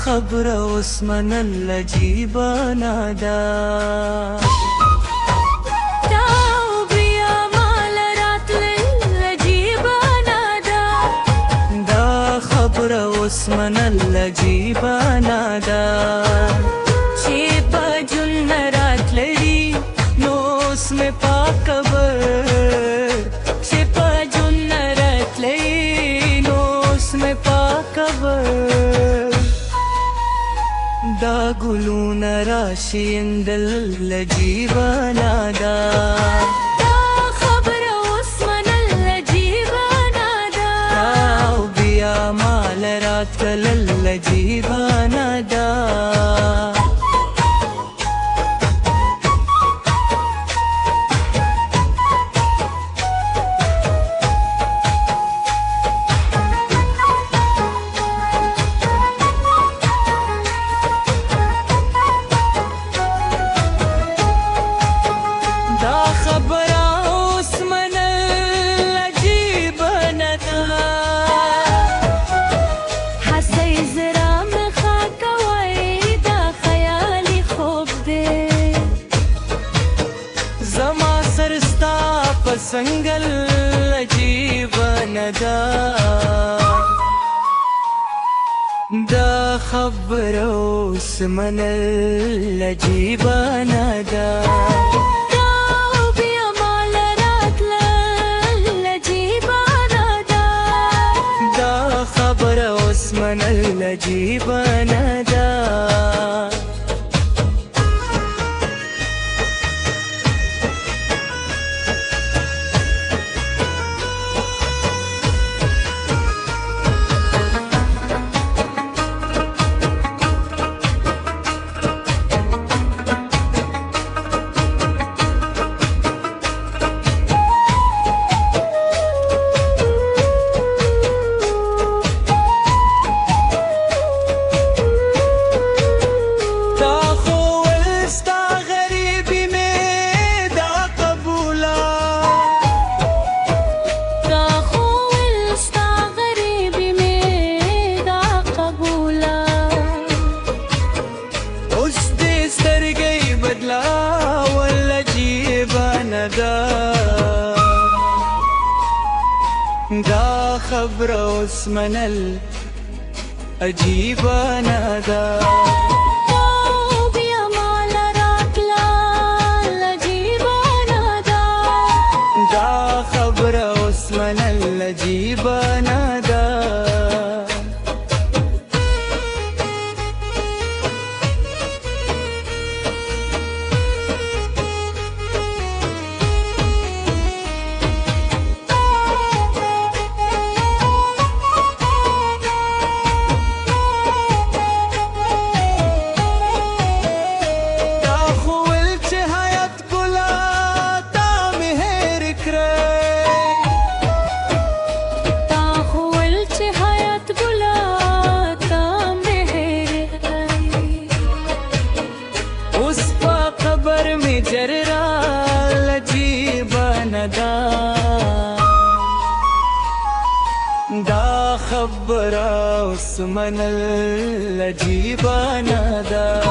خبر اوس منل عجیبه نادا اوس منل عجیبه نادا چې په جون راتللی نو اوس مې پاک قبر چې په جون راتللی نو اوس مې پاک قبر دا ګلونه راشیندل عجیبه نادا تلل عجیبه نادا دا خبره اوس منل عجیبه نادا سنگل عجیبه ندا دا خبر اوس منل عجیبه ندا دا بیا مال راتلل عجیبه ندا دا خبر اوس منل عجیبه ندا دا خبر اوس منل عجیبه ندا بیا مال راتلل عجیبه ندا دا خبر اوس منل عجیبه ندا جرال عجیبه ندا دا خبره اوس منل عجیبه ندا